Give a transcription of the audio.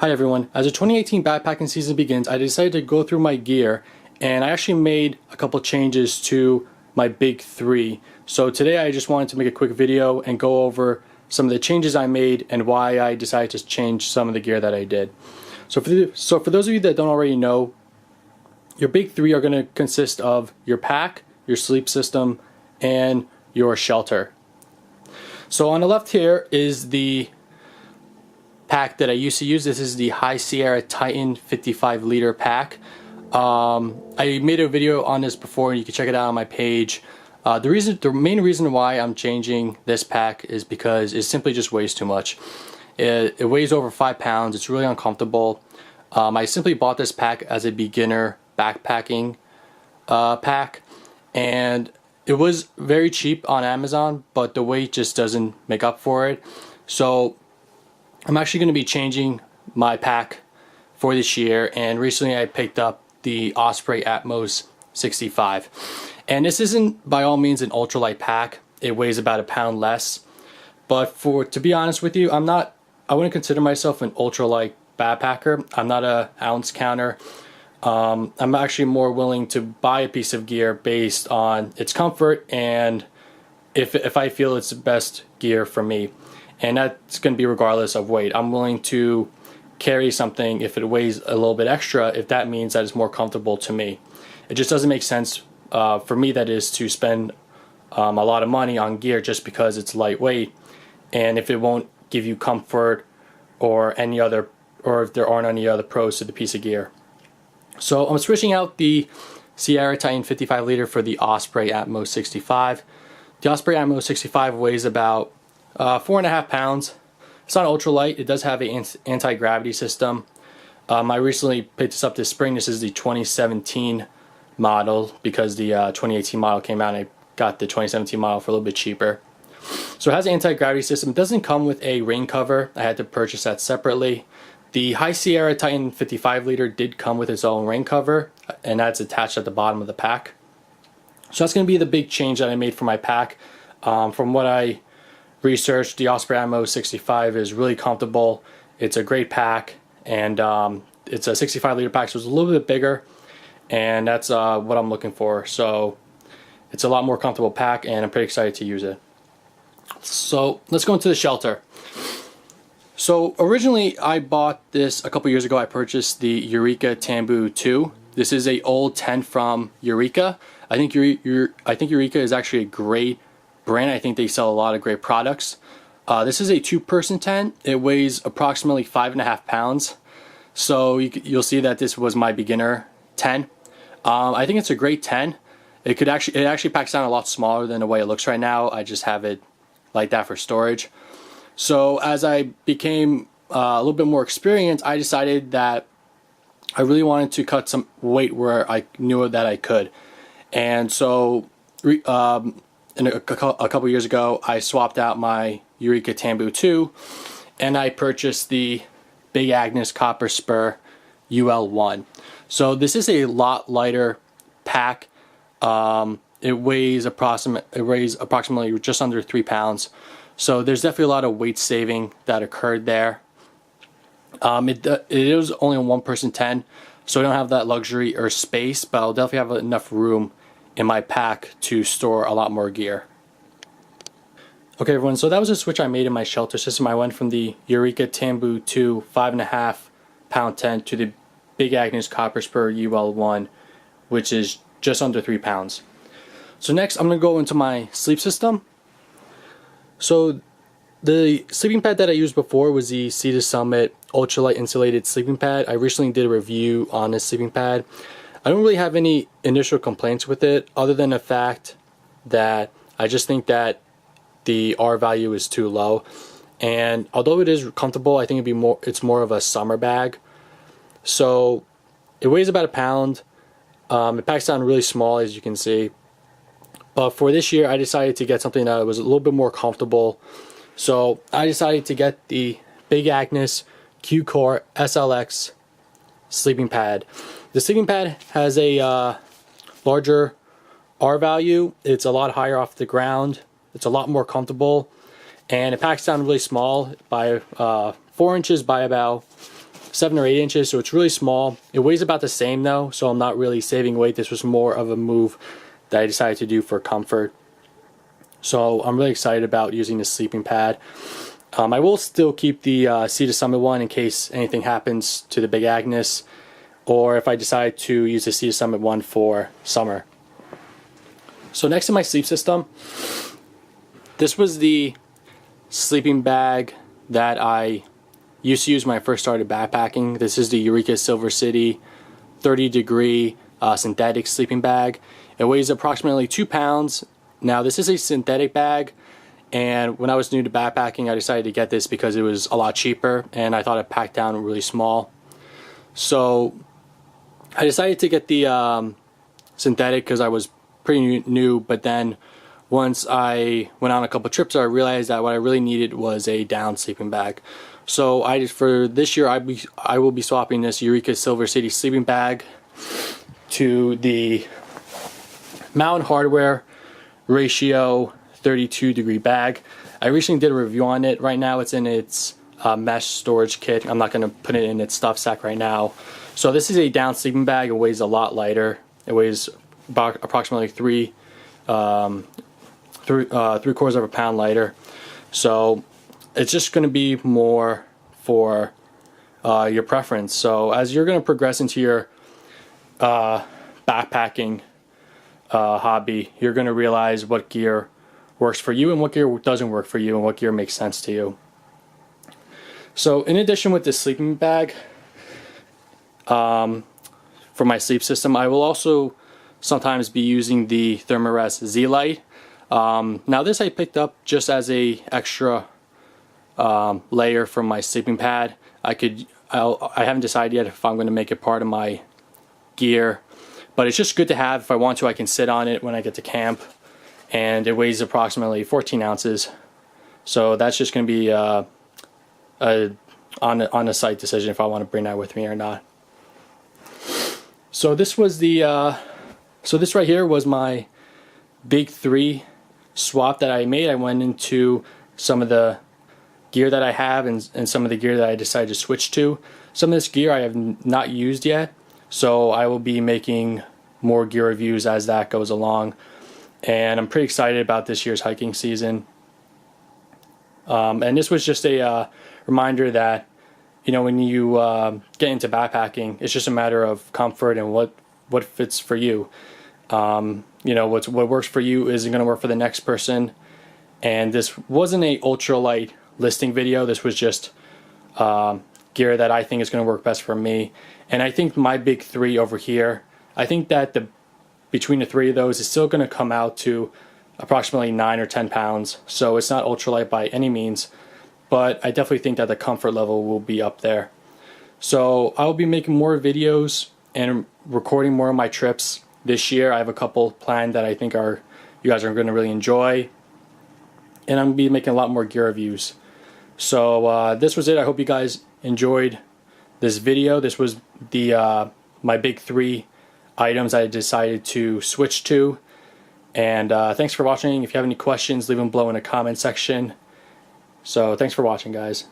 Hi everyone, as the 2018 backpacking season begins, I decided to go through my gear and I actually made a couple changes to my big three. So today I just wanted to make a quick video and go over some of the changes I made and why I decided to change some of the gear that I did. So for those of you that don't already know, your big three are going to consist of your pack, your sleep system, and your shelter. So on the left here is the pack that I used to use. This is the High Sierra Titan 55 liter pack. I made a video on this before and you can check it out on my page. The main reason why I'm changing this pack is because it simply just weighs too much. It weighs over 5 pounds. It's really uncomfortable. I simply bought this pack as a beginner backpacking pack, and it was very cheap on Amazon, but the weight just doesn't make up for it. So I'm actually going to be changing my pack for this year, and recently I picked up the Osprey Atmos 65. And this isn't by all means an ultralight pack. It weighs about a pound less. But to be honest with you, I wouldn't consider myself an ultralight backpacker. I'm not an ounce counter. I'm actually more willing to buy a piece of gear based on its comfort and if I feel it's the best gear for me. And that's going to be regardless of weight. I'm willing to carry something if it weighs a little bit extra, if that means that it's more comfortable to me. It just doesn't make sense for me, that is, to spend a lot of money on gear just because it's lightweight, and if it won't give you comfort or if there aren't any other pros to the piece of gear. So I'm switching out the Sierra Titan 55 liter for the Osprey Atmos 65. The Osprey Atmos 65 weighs about 4.5 pounds. It's not ultralight. It does have an anti-gravity system. I recently picked this up this spring. This is the 2017 model because the 2018 model came out and I got the 2017 model for a little bit cheaper. So it has an anti-gravity system. It doesn't come with a rain cover. I had to purchase that separately. The High Sierra Titan 55 liter did come with its own rain cover, and that's attached at the bottom of the pack. So that's going to be the big change that I made for my pack. From what I researched, the Osprey Atmos 65 is really comfortable. It's a great pack, and it's a 65 liter pack, so it's a little bit bigger, and that's what I'm looking for. So it's a lot more comfortable pack, and I'm pretty excited to use it. So let's go into the shelter. So originally I bought this a couple years ago. I purchased the Eureka Tambu 2. This is an old tent from Eureka. I think Eureka is actually a great brand. I think they sell a lot of great products. This is a 2-person tent. It weighs approximately 5.5 pounds. So you'll see that this was my beginner tent. I think it's a great tent. It actually packs down a lot smaller than the way it looks right now. I just have it like that for storage. So as I became a little bit more experienced, I decided that I really wanted to cut some weight where I knew that I could. And so a couple years ago, I swapped out my Eureka Tambu 2 and I purchased the Big Agnes Copper Spur UL1. So this is a lot lighter pack. It weighs approximately just under 3 pounds. So there's definitely a lot of weight saving that occurred there. It is only a 1-person tent, so I don't have that luxury or space, but I'll definitely have enough room in my pack to store a lot more gear. Okay everyone, so that was a switch I made in my shelter system. I went from the Eureka Tambu 2 5.5 pound tent to the Big Agnes Copper Spur UL1, which is just under 3 pounds. So next I'm going to go into my sleep system. So the sleeping pad that I used before was the Sea to Summit Ultralight Insulated sleeping pad. I recently did a review on this sleeping pad. I don't really have any initial complaints with it, other than the fact that I just think that the R value is too low. And although it is comfortable, I think it's more of a summer bag. So it weighs about a pound. It packs down really small, as you can see. But for this year, I decided to get something that was a little bit more comfortable. So I decided to get the Big Agnes Q-Core SLX sleeping pad. The sleeping pad has a larger R value. It's a lot higher off the ground. It's a lot more comfortable, and it packs down really small by 4 inches by about 7 or 8 inches, so it's really small. It weighs about the same though, so I'm not really saving weight. This was more of a move that I decided to do for comfort. So I'm really excited about using this sleeping pad. I will still keep the Sea to Summit one in case anything happens to the big Agnes, or if I decide to use the Sea to Summit one for summer. So next to my sleep system, this was the sleeping bag that I used to use when I first started backpacking. This is the Eureka Silver City 30-degree synthetic sleeping bag. It weighs approximately 2 pounds. Now this is a synthetic bag, and when I was new to backpacking, I decided to get this because it was a lot cheaper and I thought it packed down really small. So I decided to get the synthetic because I was pretty new, but then once I went on a couple trips, I realized that what I really needed was a down sleeping bag. So for this year, I will be swapping this Eureka Silver City sleeping bag to the Mountain Hardwear Ratio 32-degree bag. I recently did a review on it. Right now it's in its mesh storage kit. I'm not going to put it in its stuff sack right now. So this is a down sleeping bag. It weighs a lot lighter. It weighs about approximately 3/4 of a pound lighter. So it's just going to be more for your preference. So as you're going to progress into your backpacking hobby, you're going to realize what gear works for you and what gear doesn't work for you and what gear makes sense to you. So in addition with this sleeping bag, for my sleep system, I will also sometimes be using the Thermarest Z-Lite. Now this I picked up just as a extra layer from my sleeping pad. I haven't decided yet if I'm going to make it part of my gear, but it's just good to have. If I want to, I can sit on it when I get to camp, and it weighs approximately 14 ounces. So that's just going to be on a site decision if I want to bring that with me or not. So this was this right here was my big 3 swap that I made. I went into some of the gear that I have and some of the gear that I decided to switch to. Some of this gear I have not used yet, so I will be making more gear reviews as that goes along. And I'm pretty excited about this year's hiking season. And this was just a reminder that, you know, when you get into backpacking, it's just a matter of comfort and what fits for you. You know, what works for you isn't going to work for the next person. And this wasn't a ultralight listing video. This was just gear that I think is going to work best for me. And I think my big 3 over here, I think that between the 3 of those is still going to come out to approximately 9 or 10 pounds. So it's not ultralight by any means, but I definitely think that the comfort level will be up there. So I'll be making more videos and recording more of my trips this year. I have a couple planned that I think you guys are going to really enjoy, and I'm going to be making a lot more gear reviews. So this was it. I hope you guys enjoyed this video. This was my big 3 items I decided to switch to. And thanks for watching. If you have any questions, leave them below in the comment section. So thanks for watching, guys.